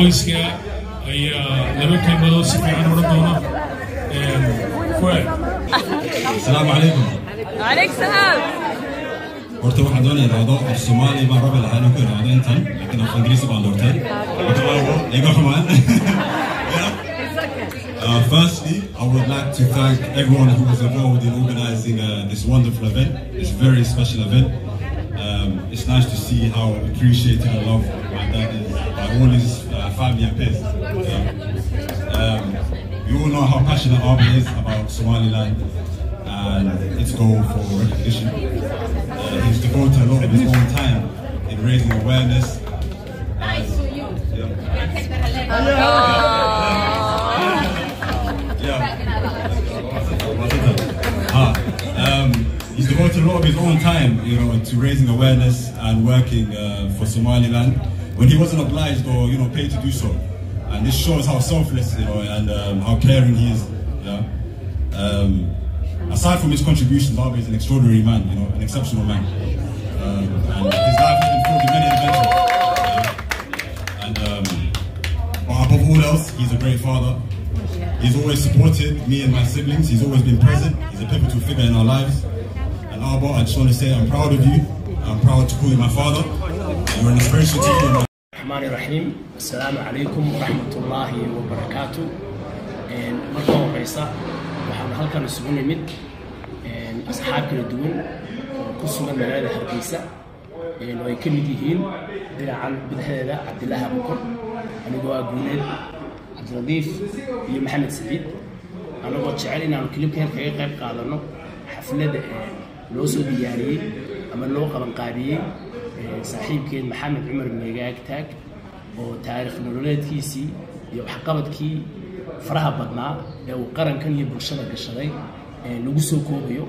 qoyska ayaa laba kelmadood si fiican oran doona fuad. Assalaamu calaykum. Waalaikum salaam. horta waxaan doonaya iraado af Soomaali baan rabi lahaa inaan ku iraado intan laakiin af Ingiriisi baan doortay. Firstly, I would like to thank everyone who was involved in organizing this wonderful event, this very special event. It's nice to see how appreciated and loved my dad is by all his family and peers. You all know how passionate Arby is about Somaliland and its goal for recognition. He's devoted a lot of his own time in raising awareness. He's devoted a lot of his own time, to raising awareness and working for Somaliland when he wasn't obliged or, paid to do so. And this shows how selfless, and how caring he is. Aside from his contributions, Arby is an extraordinary man, an exceptional man. And his life has been filled with many adventures. But above all else, he's a great father. He's always supported me and my siblings. He's always been present. He's a pivotal figure in our lives. And Arba, I just want to say I'm proud of you. I'm proud to call you my father. You're an inspiration to me. الرحمن الرحيم. السلام عليكم ورحمة الله وبركاته. مرحبا وعيسى. waxaan halkan isugu nimid asxaab kala duwan oo ku sugan magaalada Hargeysa oo ay ka mid yihiin dinacan bidixdeeda Cabdillaah Abukar anigoo Guuleed Cabdiradiif iyo Maxamed Saciid anagoo jecel inaan klibkan kaga qayb qaadano xafladda loo soo diyaariyay ama loo qaban qaadiyay saaxiibkeen Maxamed Cumar Meegaag Taag oo taariikh nololeedkiisii iyo waxqabadkii faraha badnaa ee uu qarankan iyo bulshada gashaday lagu soo koobayo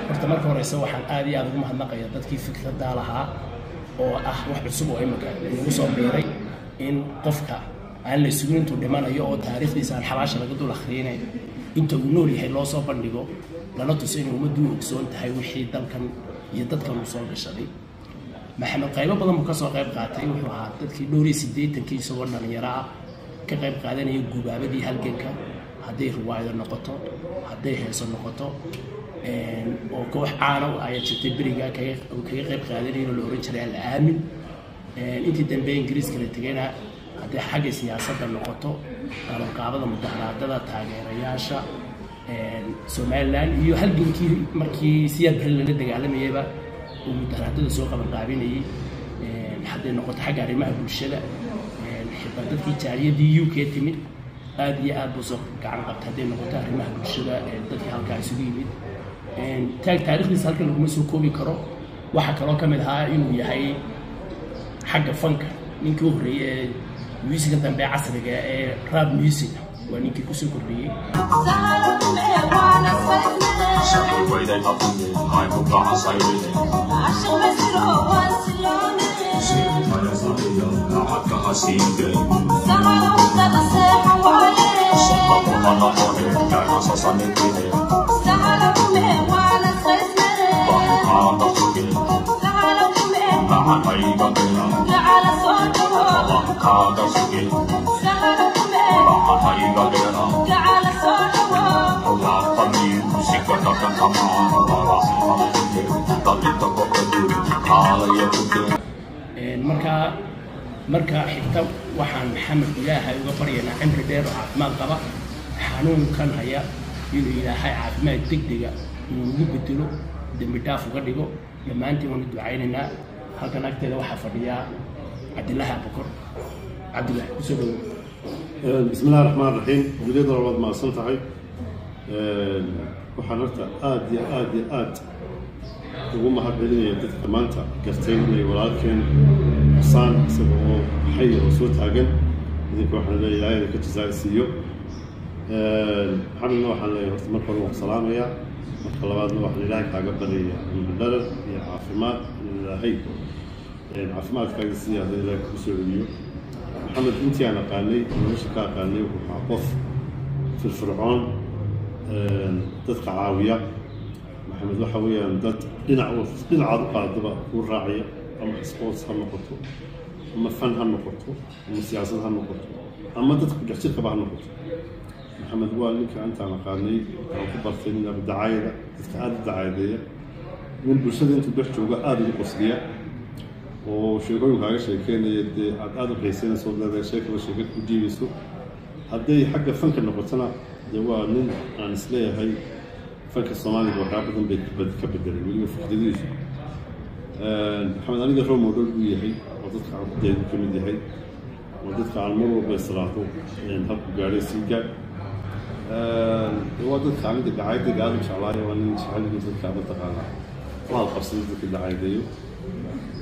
horta marka horeysa waxaan aad iyo aad ugu mahadnaqayaa dadkii fikradda lahaa oo ah wax cusub oo imika lagu soo biiray in qofka aan la sugin intuu dhimanayo oo taariikhdiisa aan xabaasha laga dul akhriyay inta uu nool yahay loo soo bandhigo lana tuso in ummaddu ogsoon tahay wixii dalkan iyo dadkan uu soo gashaday maxamed qaybo badan buu ka soo qayb qaatay wuxuu ahaa dadkii dhowr iyo 80 isagoo dhalinyaro ah ka qayb qaadanaya gubaabadii halganka hadday riwaayado noqoto hadday heeso noqoto oo koox caano ay jirtay beriga kaga qayb qaadanayeen oo la oran jiray al-aamin intii dambe Ingiriiska la tagayna hadday xagga siyaasadda noqoto qaabada mudaharaadada taageerayaasha Somaliland iyo halgankii markii siyaad bari la dagaalamayayba uu mudaharaadada soo qaban qaabinayay hadday noqoto xagga arrimaha bulshada dadkii jaariyadii UK timid aad iyo aad buu soo gacan qabtay hadday noqoto arrimaha bulshada dadkii halkaa isugu yimid taariikhdiisa halkan laguma soo koobi karo waxa kaloo ka mid ahaa inuu yahay xagga fanka ninkii u horreeyay ee musiga dambe casriga ee rap music waa ninkii ku soo kordhiyey marka xigta waxaan Maxamed Ilaahay uga baryaynaa cimri dheer oo caafimaad qaba xanuunkan haya inuu Ilaahay caafimaad degdega uu ugu bedelo dambi dhaaf uga dhigo dhammaantiin waan ducaynaynaa halkan agteeda waxaa fadhiya Cabdillaah Abukar Cabdillaah ku soo dhaw bismillaahir rahmaanir rahiim guuleed walaal ma santahay waxaan horta aad iyo aad ugu mahadcelinaya dadka maanta gartay inay walaalkeen xusaan isagoo xay oo soo taagan idinku waxaan leeyahay ka jazaasiyo waxaan leeyahay horta marka hore waan salaamayaa marka labaadna waxaan ilaahay kaaga baryayaa dhalal iyo caafimaad ilaahay caafimaadkaaga siyaada ilaahay ku soo celiyo maxamed intii aan aqaanay nolosha ka aqaanay wuxuu qof firfircoon dadka caawiya محمد waxa weeyaan dad dhinacaad u qaadaba ku raacaya ama sports ha noqoto ama fan ha noqoto ama siyaasad ha noqoto ama dadka gacsirka ha noqoto maxamed waa ninka intaan aqaanay aan ku bartay in dacaayada dadka aad dacaayadeeya min bulshada inta dhex jooga aad ugu qosliya oo sheekooyinkaaga sheekeynaya dee aad u xiisaynayso leedahay sheekada sheeka ku jiibayso hadday xagga fanka noqotona dee waa nin aan isleeyahay fanka soomaaliga waxaa badan bay ka bedelay weliba fikradiisu maxamed aniga role model buu yahay oo dadka ardaydu ka mid yahay oo dadka aan mar walba islaado habku gaadhay sii gaadh waa dadka aniga dacaayadayga aad u jeclaayo waa nin jeceliga dadka mataqaanaa waad qabsaday dadka dacaayadeeyo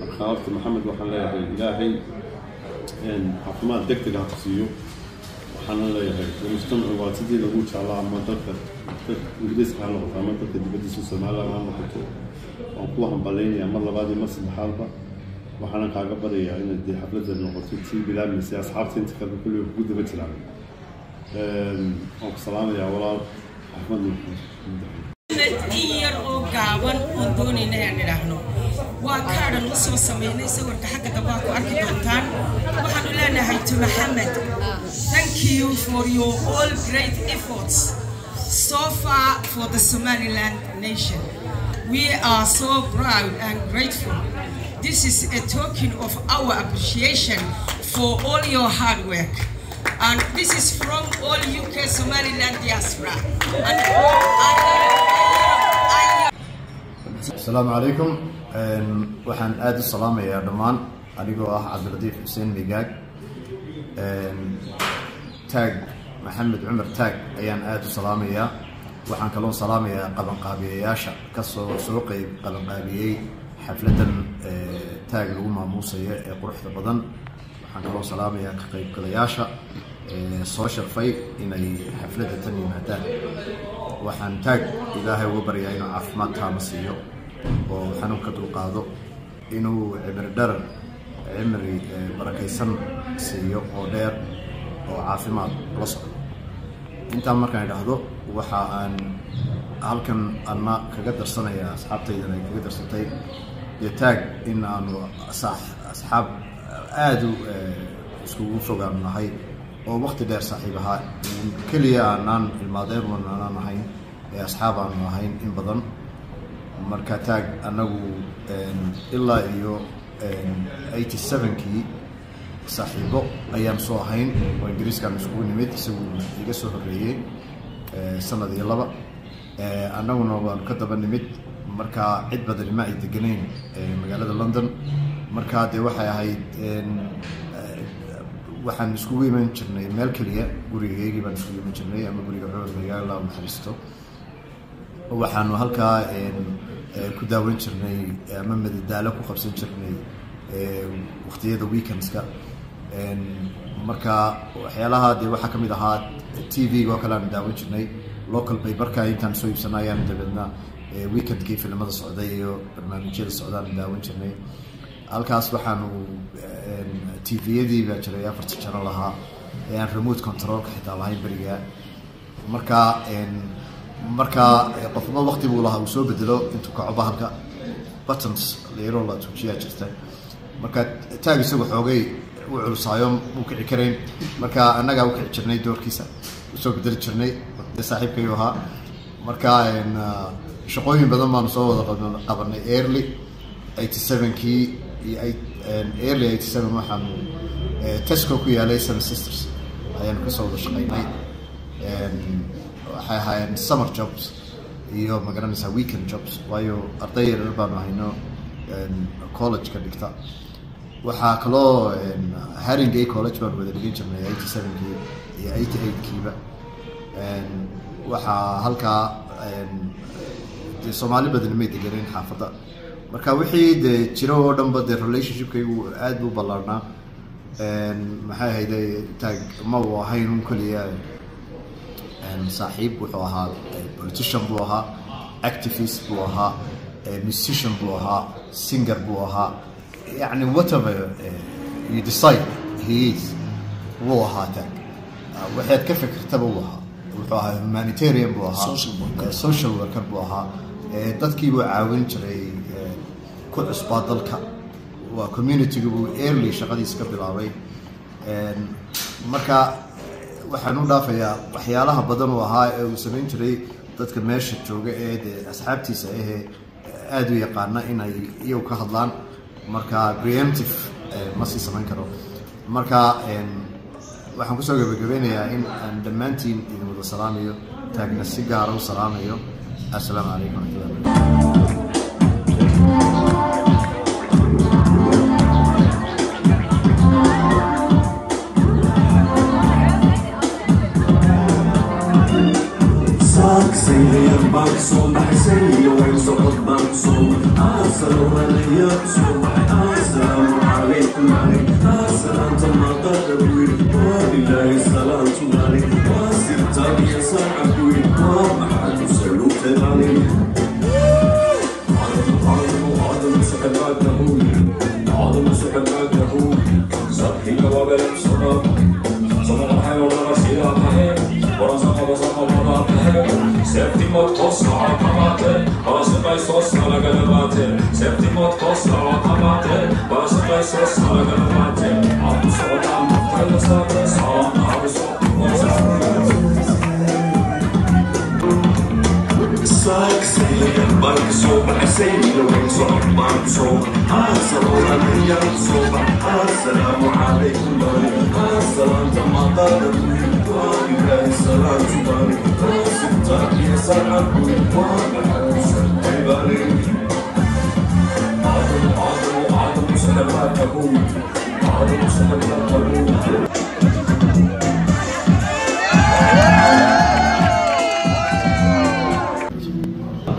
marka horta maxamed waxaan leeyahay ilaahay caafimaad degdeg ha ku siiyo waxaana leeyahay mujtamacu waa sidii lagu jeclaa ama dadka ingiriiska ha noqoto ama dadka dibaddiisa Soomaaliland ha noqoto waan ku hambaleynayaa mar labaad iyo mar saddexaadba waxaana kaaga baryayaa inaad dee xafladda noqoto tii bilaabmaysa asxaabta inta kale kulli ugu daba jiraan waan ku salaamayaa walaal axmed iyar oo gaaban oo doonayna inaan idhaahno waa kaadhan u soo sameynay sawirka xagga dambe ku arki doontaan waxaanu leenahay to Mohammed, thank you for your all great efforts so far for the Somaliland nation. We are so proud and grateful. This is a token of our appreciation for all your hard work. And this is from all UK Somaliland diaspora. السلام عليكم. waxaan aad u salaamayaa dhammaan anigoo ah Cabdiladiif Xuseen Migaag taag Maxamed Cumar taag ayaan aad u salaamayaa waxaan kaloo salaamayaa qabanqaabiyeyaasha ka soo qayb qabanqaabiyay xafladan taag lagu maamuusayo ee quruxda badan waxaan kaloo salaamayaa ka qaybgalayaasha soo sharfay inay xafladda tan yimaadaan waxaan taag ilaahay uga baryaa inuu caafimaad taama siiyo oo xanuunka dulqaado inuu cimri barakaysan siiyo oo dheer oo caafimaad la socdo intaan markaan idhaahdo waxa aan halkan anna kaga darsanayaa asxaabtaydan ay kaga darsatay dee taag in aanu asxaab aad u iskugu fogaan nahay oo waqti dheer saaxiib ahaa keliya aanaan ilmaadeen aanaan ahayn ee asxaab aanu ahayn in badan marka taag anagu ilaa iyo 87kii saaxiibo ayaan soo ahayn oo ingiriiskaan iskugu nimid isagu iga soo horreeyey sanad iyo laba annaguna waanu ka daba nimid marka cid badan ma ay deganayn magaalada London marka dee waxay ahayd waxaan iskugu iman jirnay meel kaliya gurigeygii baan iskugu iman jirnay ama guriga xoogayga la naxariisto waxaanu halkaa ku daawan jirnay ama madadaalo ku qabsan jirnay waqtiyada weekendska marka waxyaalaha dee waxaa ka mid ahaa TV-ga oo kale aan daawan jirnay local paperka intaan soo iibsanayaan dabadna weekendkii filimada socday iyo barnaamijyada socdaan daawan jirnay halkaas waxaanu TV-yadii baa jiray 4 channel ahaa ee aan remote control-ka xitaa lahayn beriga marka qofna waqti buu lahaa uu soo bedelo intuu ka cobahalka buttons leero la tujiyaa jirta marka taag isagu xoogay uu culusaayo uu kici karayn marka annaga uu kici jirnay doorkiisa soo bedeli jirnay saaxiibkay ahaa marka shaqooyin badan baan soo wada qabanay early 87kii iyo early 87 waxaan Tesco ku yaalay Seven Sisters ayaan ka soo wada shaqaynay waxay ahaayeen summer jobs iyo magaranaysa weekend jobs waayo arday yar baanu hayno college ka dhigta waxaa kaloo Haringey College baan wada dhigin jirnay 87kii iyo 88kiiba waxaa halkaa Soomaali badan ma deganeen xaafadda marka wixii dee jiro oo dhanba dee relationship-kaygu aad buu ballaarnaa maxay ahayd taag ma uu ahayn un kaliya صاحب بوها politician بوها activist بوها musician بوها singer بوها يعني whatever you decide he is بوها تاك واحد كيف كتبه بوها humanitarian بوها social worker بوها dadkii buu caawin jiray ku cusbaa dalka waa community-gu buu early shaqadiisa ka bilaabay marka waxaan u dhaafayaa waxyaalaha badan oo ahaa ee uu samayn jiray dadka meesha jooga ee dee asxaabtiisa ahee aad u yaqaana inay iyagu ka hadlaan marka preemptive ma sii samayn karo marka waxaan kusoo gabagabeynayaa in aan dhammaantiin idin wada salaamayo taagna si gaara u salaamayo assalaamu calaykum waraxmatullahi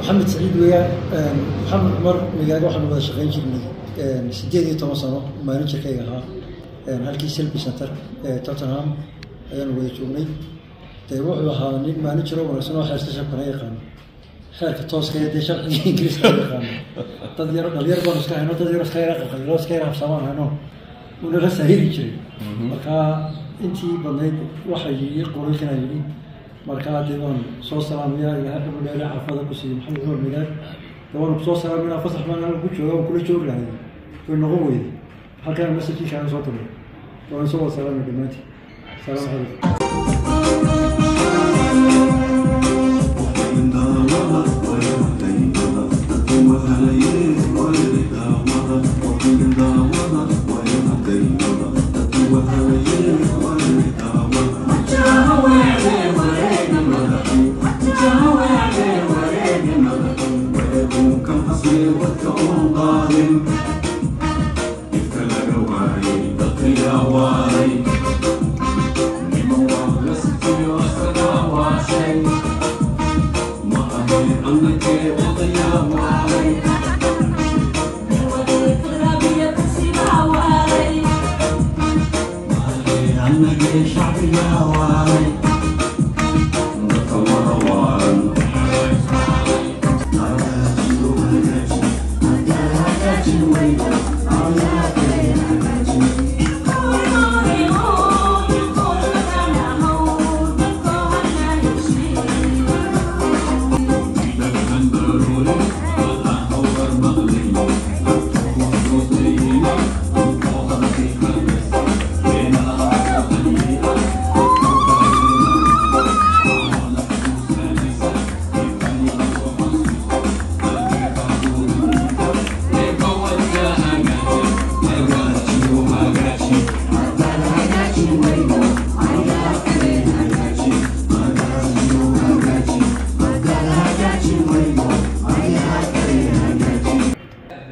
محمد سعيد ويا محمد عمر مقاعد واحد من الشغالين جرني سجادي توصلوا ما نجي كيها هالكي سيلبي سنتر توتنهام أنا ويا شغلي تروح لها ما نجرو ولا سنو حاجة تشبه هيقان حركة توس كده دي شرط إنجليز هيقان تدير بونس كهنا تدير خير خير خير بسمان هنا ولا سهيل يجري مركا أنتي بنيت واحد يقول كنا يجري مركا ديوان صوص سلام يا هذا ولا عفوا كسي محمد عمر ميلاد ديوان صوص سلام يا فصح ما أنا كل شغل يعني كل نقوي هكذا مسك شيء عن صوته ديوان صوص سلام يا جماعتي سلام عليكم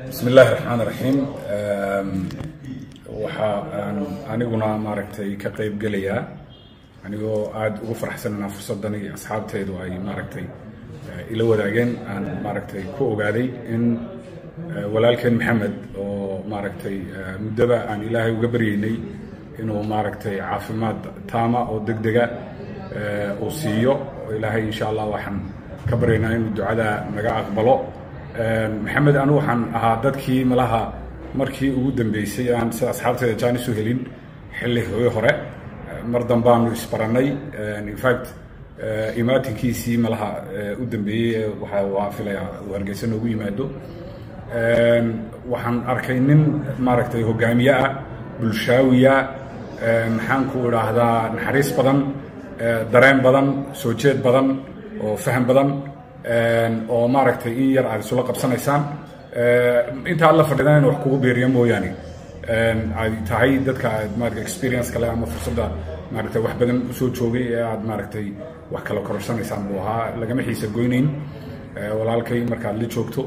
بسم الله الرحمن الرحيم waxaan aniguna maaragtay ka qayb galaya anigoo aad ugu faraxsanahay fursadan iyo asxaabteedu ay maaragtay ila wadaageen aan maaragtay ku ogaaday in walaalkeen maxamed oo maaragtay muddada aan ilaahay uga baryeynay inuu maaragtay caafimaad taama oo degdega uu siiyo ilaahay insha Allah waxaan ka baryeynaa inuu ducada naga aqbalo محمد أنا وحن هادتكي ملها مركي ودم بيسي أنا أصحابتي جاني سهلين حله هو هراء مردم بانو إسبراني in fact إماتي كيسي ملها ودم بي وحافلة وهرجسنا ويمادو waxaan arkay nin maaragtay hogaamiye ah bulshaawiya maxaan ku idhaahdaa naxariis badan dareen badan soo jeed badan oo faham badan oo maaragtay in yar aad isula qabsanaysaan inta aad la fadhidaan in wax kugu beeriya mooyaane ay tahay dadka aad maaragtay experience kale ama fursadda maaragtay wax badan usoo joogay ee aad maaragtay wax kala kororsanaysaan buu ahaa lagama xiisa goynayn walaalkay markaad la joogto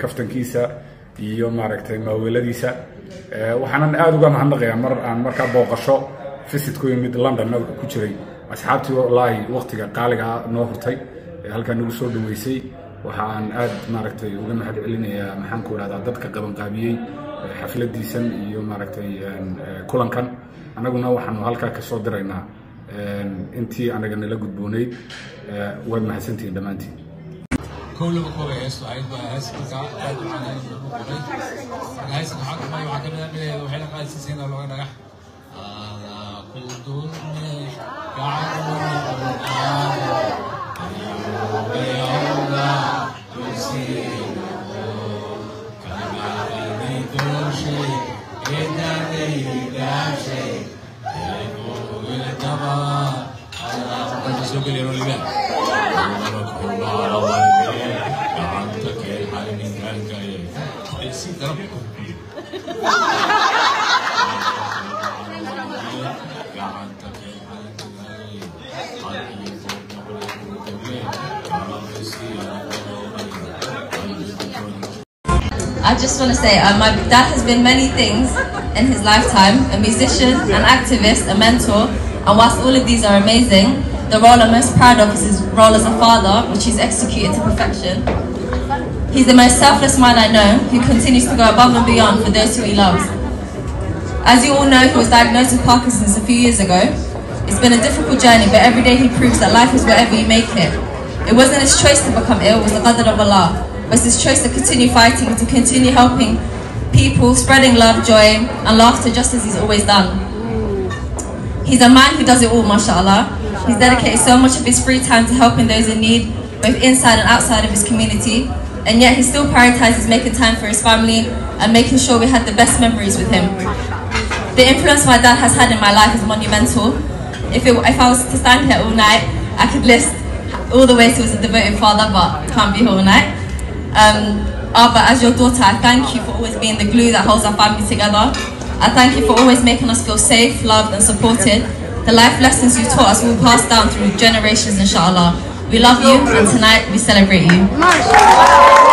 kaftankiisa iyo maaragtay maaweeladiisa waxaanan aad uga mahadnaqayaa mar aan markaa booqasho visit ku yimid London ku jiray asxaabtii wallaahi waqtiga qaaliga noo hurtay halkaan nagu soo dhaweysay waxaan aad maaragtay uga mahad celinayaa maxaan ku idhahdaa dadka qaban qaabiyey xafladiisan iyo maaragtay kulankan annaguna waxaanu halkaa ka soo diraynaa intii anaga nala gudboonayd waad mahadsantihiin dhammaantiin كل بقول هيس عايز بقى هيس بقى قاعد معنا هيس حق ما يحكي لنا من وحنا قاعد سنين ولا نجح هذا كل دون قاعد I just want to say my dad has been many things in his lifetime: a musician, an activist, a mentor, and whilst all of these are amazing, the role I'm most proud of is his role as a father, which he's executed to perfection. He's the most selfless man I know, who continues to go above and beyond for those who he loves. As you all know, he was diagnosed with Parkinson's a few years ago. It's been a difficult journey, but every day he proves that life is whatever you make it. It wasn't his choice to become ill, it was the qadr of Allah. But it's his choice to continue fighting, to continue helping people, spreading love, joy, and laughter just as he's always done. He's a man who does it all, mashallah. He's dedicated so much of his free time to helping those in need, both inside and outside of his community. And yet he still prioritizes making time for his family and making sure we had the best memories with him. The influence my dad has had in my life is monumental. If I was to stand here all night, I could list all the ways he was a devoted father, but can't be here all night. But as your daughter, I thank you for always being the glue that holds our family together. I thank you for always making us feel safe, loved and supported. The life lessons you taught us will pass down through generations, inshallah. We love you, and tonight we celebrate you.